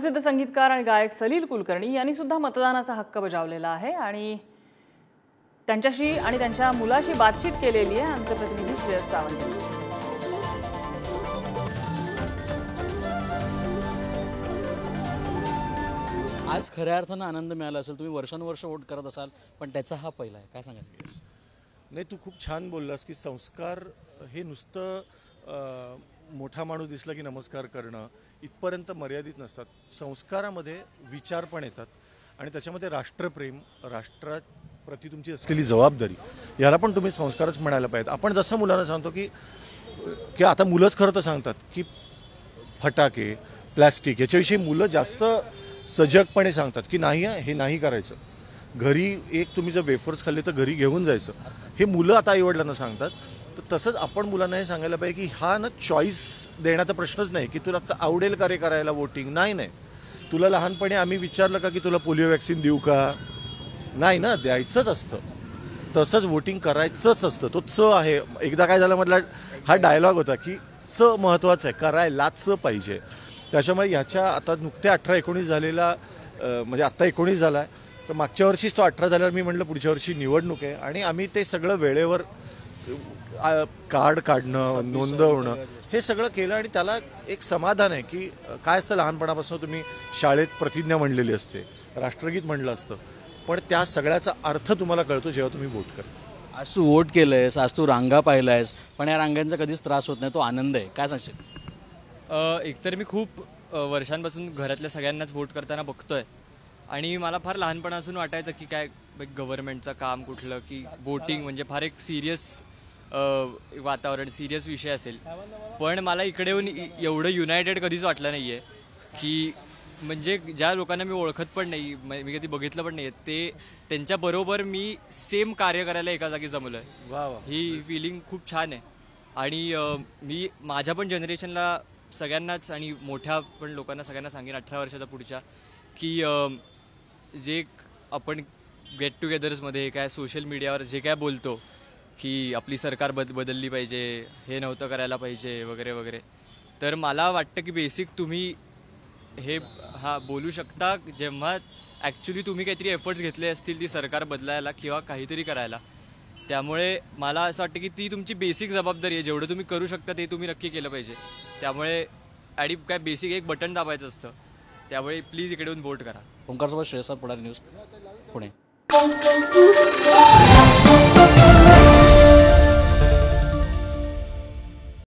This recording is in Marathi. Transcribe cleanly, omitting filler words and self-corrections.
प्रसिद्ध संगीतकार आणि गायक सलील कुलकर्णी यांनी सुद्धा मतदानाचा हक्क बजावलेला आहे आणि त्यांच्याशी आणि त्यांच्या मुलाशी बातचीत केलेली आहे आमचे प्रतिनिधी श्रेयस सावंत। आज खऱ्या अर्थानं आनंद मिळाला असेल, तुम्ही वर्षानुवर्ष वोट करत असाल, पण त्याचा हा पहिला आहे, काय सांगाल? नाही, तू खूप छान बोललास की संस्कार हे नुसतं मोठा माणूस दिसला की नमस्कार करणं इथपर्यंत मर्यादित नसतात। संस्कारामध्ये विचार पण येतात आणि त्याच्यामध्ये राष्ट्रप्रेम, राष्ट्राप्रती तुमची असलेली जबाबदारी, याला पण तुम्ही संस्कारच म्हणायला पाहिजेत। आपण जसं मुलांना सांगतो की आता मुलंच खरं तर सांगतात की फटाके, प्लास्टिक याच्याविषयी मुलं जास्त सजगपणे सांगतात की नाही, हे नाही करायचं। घरी एक तुम्ही जर वेफर्स खाल्ले तर घरी घेऊन जायचं, हे मुलं आता आईवडिलांना सांगतात। तर तसंच आपण मुलांना हे सांगायला पाहिजे की हा ना चॉईस देण्याचा प्रश्नच नाही की तुला आवडेल का रे करायला वोटिंग, नाही। तुला लहानपणी आम्ही विचारलं का की तुला पोलिओ वॅक्सिन देऊ का, नाही ना, द्यायचंच असतं। तसंच वोटिंग करायचंच असतं, तो च आहे। एकदा काय झालं म्हटलं, हा डायलॉग होता की च महत्त्वाचं आहे, करायलाच पाहिजे। त्याच्यामुळे ह्याच्या आता नुकत्या 18-19 झालेला, म्हणजे आत्ता 19 झाला आहे, तर मागच्या वर्षीच तो 18 झाल्यावर मी म्हटलं पुढच्या वर्षी निवडणूक आहे आणि आम्ही ते सगळं वेळेवर कार्ड काढणं, नोंदवणं हे सगळं केलं आणि त्याला एक समाधान आहे की काय असतं, लहानपणापासून तुम्ही शाळेत प्रतिज्ञा म्हणलेली असते, राष्ट्रगीत म्हणलं असतं, पण त्या सगळ्याचा अर्थ तुम्हाला कळतो जेव्हा तुम्ही वोट करता। आज तू वोट केलंयस, आज तू रांगा पाहिलायस, पण या रांगांचा कधीच त्रास होत नाही, तो आनंद आहे, काय सांगशील? एकतर मी खूप वर्षांपासून घरातल्या सगळ्यांनाच वोट करताना बघतोय आणि मला फार लहानपणापासून वाटायचं की काय गव्हर्नमेंटचं काम कुठलं, की वोटिंग म्हणजे फार एक सिरियस वातावरण, सिरियस विषय असेल। पण मला इकडे येऊन एवढं युनायटेड कधीच वाटलं नाही आहे की म्हणजे ज्या लोकांना मी ओळखत पण नाही, मी कधी बघितलं पण नाही आहे, ते त्यांच्याबरोबर मी सेम कार्य करायला एका जागी जमलो आहे। वा वा, ही फिलिंग खूप छान आहे आणि मी माझ्या पण जनरेशनला सगळ्यांनाच आणि मोठ्या पण लोकांना सगळ्यांना सांगेन 18 वर्षाच्या पुढच्या की जे आपण गेट टुगेदर्समध्ये काय सोशल मीडियावर जे काय बोलतो की आपली सरकार बदलली पाहिजे, हे नव्हतं करायला पाहिजे वगैरे वगैरे, तर मला वाटतं की बेसिक तुम्ही हे बोलू शकता जेव्हा ॲक्च्युली तुम्ही काहीतरी एफर्ट्स घेतले असतील ती सरकार बदलायला किंवा काहीतरी करायला। त्यामुळे मला असं वाटतं की ती तुमची बेसिक जबाबदारी आहे, जेवढं तुम्ही करू शकता ते तुम्ही नक्की केलं पाहिजे। त्यामुळे आणि काय बेसिक एक बटन दाबायचं असतं, त्यामुळे प्लीज इकडे येऊन वोट करा। ओंकारसोबत श्रेयस, पुढारी न्यूज, पुणे।